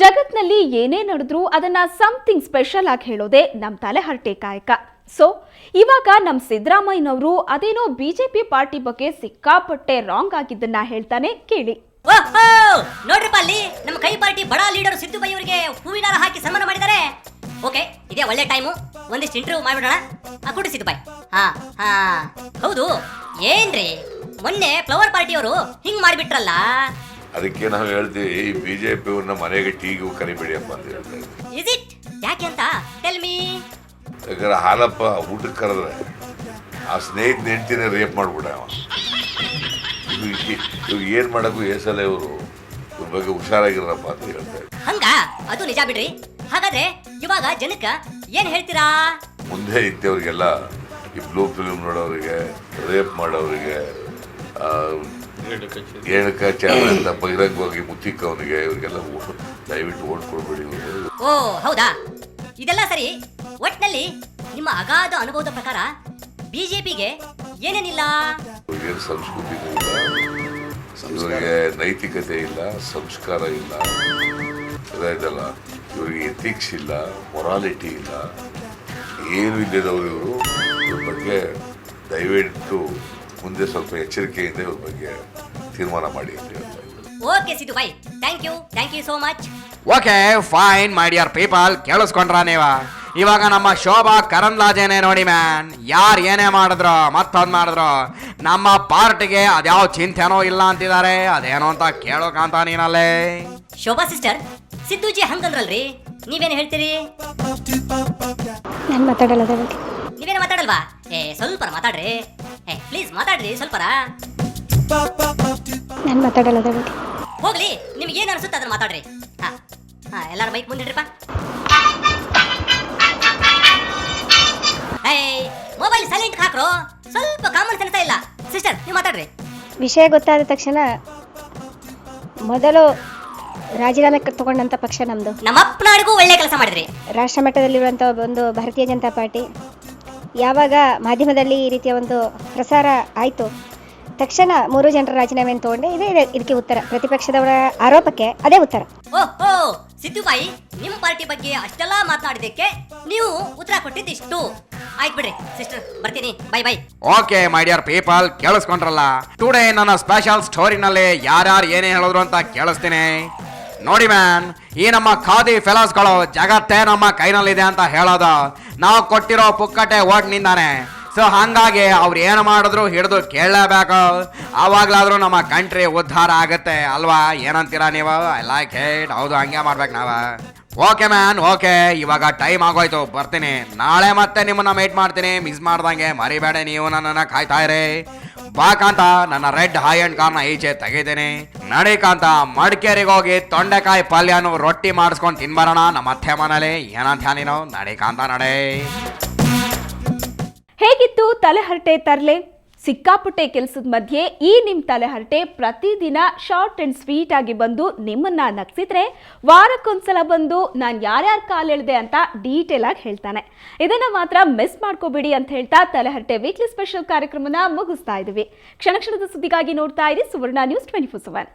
ಜಗತ್ನಲ್ಲಿ ಏನೇ ನಡೆದ್ರೂ ಅದನ್ನ something special ಆಗಿ ಹೇಳೋದೇ ನಮ್ಮ ತಲೆಹರಟೆ ಕಾಯಕ. ಸೊ ಇವಾಗ ನಮ್ಮ ಸಿದ್ದರಾಮಯ್ಯನವರು ಅದೇನೋ ಬಿಜೆಪಿ ಪಾರ್ಟಿ ಬಗ್ಗೆ ಸಿಕ್ಕಾಪಟ್ಟೆ ರಾಂಗ್ ಆಗಿದ್ದನ್ನ ಹೇಳ್ತಾನೆ, ಕೇಳಿ. ನೋಡ್ರಿಪ್ಪ, ಅಲ್ಲಿ ನಮ್ಮ ಕೈ ಪಾರ್ಟಿ ಬಡ ಲೀಡರ್ ಸಿದ್ದು ಬೈ ಅವರಿಗೆ ಹೂವಿನ ಹಾರ ಹಾಕಿ ಸನ್ಮಾನ ಮಾಡಿದ್ದಾರೆ. ಓಕೆ, ಇದೇ ಒಳ್ಳೆ ಟೈಮು, ಒಂದಿಷ್ಟು ಇಂಟರ್ವ್ಯೂ ಮಾಡ್ಬಿಡೋಣ. ಕೊಡಿ ಸಿದ್ದು ಬೈ. ಹೌದು, ಏನ್ರಿ ಮೊನ್ನೆ ಫ್ಲವರ್ ಪಾರ್ಟಿಯವರು ಹಿಂಗ್ ಮಾಡಿಬಿಟ್ರಲ್ಲ, ಅದಕ್ಕೆ ನಾವು ಹೇಳ್ತೀವಿ ಈ ಬಿಜೆಪಿ ಅವ್ರನ್ನ ಮನೆಗೆ ಟೀಗೂ ಕರಿಬೇಡಿ ಅಪ್ಪ ಅಂತ ಹೇಳ್ತಾ ಇದ್ದೀವಿ. Is it? ಯಾಕೆ ಅಂತ ಟೆಲ್ ಮೀ. ಯಾಕಂದ್ರೆ ಹಾಲಪ್ಪ ಊಟಕ್ಕೆ ಕರೆದ್ರೆ ಆ ಸ್ನೇಹಿತನ ಹೆಂಡ್ತಿನೇ ರೇಪ್ ಮಾಡ್ಬಿಡ. ಇವಾಗ ಏನ್ ಮಾಡಕ್ಕೂ ಏಸಲ್ಲ ಇವರು, ಇವ್ರ ಬಗ್ಗೆ ಹುಷಾರಾಗಿರಪ್ಪ ಅಂತ ಹೇಳ್ತಾ ಇದ್ದೀವಿ. ಹಂಗ ಅದು ನಿಜ ಬಿಡ್ರಿ. ಹಾಗಾದ್ರೆ ಇವಾಗ ಜನಕ್ಕ ಏನ್ ಹೇಳ್ತೀರಾ? ಮುಂದೆ ಇದ್ದವ್ರಿಗೆಲ್ಲ ಈ ಬ್ಲೂ ಫಿಲ್ಮ್ ನೋಡೋರಿಗೆ, ರೇಪ್ ಮಾಡೋರಿಗೆ, ಏಣಕ ಚಾನಲ್ ಅಂತ ಬಹಿರಂಗವಾಗಿ ಮುತ್ತಿಕ್ಕವನಿಗೆ, ಇವ್ರಿಗೆಲ್ಲ ದಯವಿಟ್ಟು ಓಟ್ ಕೊಡ್ಬೇಡಿ. ಓ ಹೌದಾ, ಇದೆಲ್ಲ ಸರಿ. ಒಟ್ನಲ್ಲಿ ನಿಮ್ಮ ಅಗಾಧ ಅನುಭವದ ಪ್ರಕಾರ ಬಿಜೆಪಿಗೆ ಏನೇನಿಲ್ಲ? ಇವ್ರಿಗೇನು ಸಂಸ್ಕೃತಿ ಇಲ್ಲ, ಇವರಿಗೆ ನೈತಿಕತೆ ಇಲ್ಲ, ಸಂಸ್ಕಾರ ಇಲ್ಲ, ಇದಲ್ಲ, ಇವರಿಗೆ ಎಥಿಕ್ಸ್ ಇಲ್ಲ, ಮೊರಾಲಿಟಿ ಇಲ್ಲ, ಏನು ಇಲ್ಲದವರು ಇವರು. ಇವ್ರ ಬಗ್ಗೆ ದಯವಿಟ್ಟು ಮುಂದೆ ಸ್ವಲ್ಪ ಎಚ್ಚರಿಕೆಯಿಂದ ಇವ್ರ ಬಗ್ಗೆ ತೀರ್ಮಾನ ಮಾಡಿ ಅಂತ ಹೇಳ್ತಾ ಇದ್ದಾರೆ. Okay Siddu bye, thank you so much. Okay fine my dear people, ಕೇಳಿಸ್ಕೊಂಡ್ರ ನೀವ? ಇವಾಗ ನಮ್ಮ ಶೋಭಾ ಕರಂದ್ಲಾಜೆನೆ ನೋಡಿ ಮ್ಯಾನ್, ಯಾರು ಏನೇ ಮಾಡಿದ್ರು ಮತ್ತೊಂದು ಮಾಡಿದ್ರು ನಮ್ಮ ಪಾರ್ಟಿಗೆ ಅದ್ಯಾವ ಚಿಂತೆನೋ ಇಲ್ಲ ಅಂತಿದ್ದಾರೆ. ಅದೇನೋ ಅಂತ ಕೇಳೋಕಂತ ನೀನಲ್ಲೇ. ಶೋಭಾ ಸಿಸ್ಟರ್, ಸಿದ್ದುಜಿ ಹಂಗಂದ್ರಲ್ರಿ, ನೀವೇನು ಹೇಳ್ತೀರಿ? ನಾನು ಮಾತಾಡಲ್ಲ. ನೀವೇನು ಮಾತಾಡಲ್ವಾ? ಸ್ವಲ್ಪ ಮಾತಾಡ್ರಿ, ಪ್ಲೀಸ್ ಮಾತಾಡ್ರಿ ಸ್ವಲ್ಪರ. ನಾನು ಮಾತಾಡಲ್ಲ. ಹೋಗ್ಲಿ, ನಿಮ್ಗೆ ಏನು ಅನ್ಸುತ್ತೆ ಅದನ್ನ ಮಾತಾಡ್ರಿ. ಎಲ್ಲಾರು ಮೈಕ್ ಮುಂದಿಡ್ರಿಪ್ಪ. ಮೊಬೈಲ್ ಸೈಲೆಂಟ್ ಹಾಕ್ರೋ, ಸ್ವಲ್ಪ ಕಾಮನ್ ಸೆನ್ಸ್ ಇಲ್ಲ. ಸಿಸ್ಟರ್ ನೀವು ಮಾತಾಡ್ರಿ. ವಿಷಯ ಗೊತ್ತಾದ ತಕ್ಷಣ ಮೊದಲು ರಾಜೀನಾಮೆ ತಗೊಂಡಂತ ಪಕ್ಷ ನಮ್ದು. ನಮ್ಮ ಅಪ್ಪನಾಡಿಗೂ ಒಳ್ಳೆ ಕೆಲಸ ಮಾಡಿದ್ರಿ. ರಾಷ್ಟ್ರ ಮಟ್ಟದಲ್ಲಿರುವಂಥ ಒಂದು ಭಾರತೀಯ ಜನತಾ ಪಾರ್ಟಿ ಯಾವಾಗ ಮಾಧ್ಯಮದಲ್ಲಿ ಈ ರೀತಿಯ ಒಂದು ಪ್ರಸಾರ ಆಯಿತು, ತಕ್ಷಣ 3 ಜನರ ರಾಜೀನಾಮೆಯನ್ನು ತಗೊಂಡೆ. ಇದಕ್ಕೆ ಉತ್ತರ. ಪ್ರತಿಪಕ್ಷದವರ ಆರೋಪಕ್ಕೆ ಅದೇ ಉತ್ತರ. ಓಹೋ ಸಿದ್ದುಬಾಯಿ, ನಿಮ್ಮ ಪಾರ್ಟಿ ಬಗ್ಗೆ ಅಷ್ಟೆಲ್ಲ ಮಾತನಾಡಿದಕ್ಕೆ ನೀವು ಉತ್ತರ ಕೊಟ್ಟಿದ್ದಿಷ್ಟು. ಆಯ್ತು ಬಿಡ್ರಿ ಸಿಸ್ಟರ್, ಬರ್ತೀನಿ. Bye. Okay my dear people, ಕೇಳಿಸ್ಕೊಂಡ್ರಲ್ಲ? ಟುಡೇ ನನ್ನ ಸ್ಪೆಷಲ್ ಸ್ಟೋರಿನಲ್ಲಿ ಯಾರ್ಯಾರು ಏನೇ ಹೇಳಿದ್ರು ಅಂತ ಕೇಳಿಸ್ತೀನಿ ನೋಡಿ ಮ್ಯಾನ್. ಈ ನಮ್ಮ ಖಾದಿ ಫೆಲಾಸ್ಗಳು ಜಗತ್ತೇ ನಮ್ಮ ಕೈನಲ್ಲಿದೆ ಅಂತ ಹೇಳೋದು ನಾವು ಕೊಟ್ಟಿರೋ ಪುಕ್ಕಟೆ ಓಟ್ನಿಂದಾನೆ. ಸೊ ಹಾಗಾಗಿ ಅವ್ರು ಏನು ಮಾಡಿದ್ರು ಹಿಡಿದು ಕೇಳಲೇಬೇಕು, ಆವಾಗಲಾದ್ರೂ ನಮ್ಮ ಕಂಟ್ರಿ ಉದ್ಧಾರ ಆಗುತ್ತೆ ಅಲ್ವಾ? ಏನಂತೀರಾ ನೀವು? I like it. ಹೌದು, ಹಂಗೆ ಮಾಡ್ಬೇಕು ನಾವು. ಓಕೆ ಮ್ಯಾನ್, ಓಕೆ, ಇವಾಗ ಟೈಮ್ ಆಗೋಯ್ತು, ಬರ್ತೀನಿ. ನಾಳೆ ಮತ್ತೆ ನಿಮ್ಮನ್ನ ಮೀಟ್ ಮಾಡ್ತೀನಿ. ಮಿಸ್ ಮಾಡ್ದಂಗೆ ಮರಿಬೇಡಿ, ನೀವು ನನ್ನನ್ನು ಕಾಯ್ತಾ ಇರಿ. ಬಾಕಂತ ನನ್ನ ರೆಡ್ ಹೈ ಅಂಡ್ ಕಾರ್ನ ಈಚೆ ತೆಗಿತೀನಿ. ನಡಿಕಂತ ಮಡಿಕೇರಿಗೆ ಹೋಗಿ ತೊಂಡೆಕಾಯಿ ಪಲ್ಯನು ರೊಟ್ಟಿ ಮಾಡಿಸ್ಕೊಂಡು ತಿನ್ಬರೋಣ ನಮ್ಮ ಅತ್ತೆ ಮನೇಲಿ. ಏನಂತ ನೀನು? ನಡಿಕಂತ ನಡೆ. ಹೇಗಿತ್ತು ತಲೆಹರಟೆ ತರ್ಲೆ? ಸಿಕ್ಕಾಪಟ್ಟೆ ಕೆಲಸದ ಮಧ್ಯೆ ಈ ನಿಮ್ಮ ತಲೆಹರಟೆ ಪ್ರತಿದಿನ ಶಾರ್ಟ್ ಅಂಡ್ ಸ್ವೀಟ್ ಆಗಿ ಬಂದು ನಿಮ್ಮನ್ನ ನಗಿಸಿದ್ರೆ, ವಾರಕ್ಕೊಂದ್ಸಲ ಬಂದು ನಾನು ಯಾರ್ಯಾರು ಕಾಲು ಎಳೆದೆ ಅಂತ ಡೀಟೇಲ್ ಆಗಿ ಹೇಳ್ತಾನೆ. ಇದನ್ನ ಮಾತ್ರ ಮಿಸ್ ಮಾಡ್ಕೋಬೇಡಿ ಅಂತ ಹೇಳ್ತಾ ತಲೆಹರಟೆ ವೀಕ್ಲಿ ಸ್ಪೆಷಲ್ ಕಾರ್ಯಕ್ರಮನ ಮುಗಿಸ್ತಾ ಇದ್ದೀವಿ. ಕ್ಷಣ ಕ್ಷಣದ ಸುದ್ದಿಗಾಗಿ ನೋಡ್ತಾ ಇರಿ ಸುವರ್ಣ ನ್ಯೂಸ್ 24/7.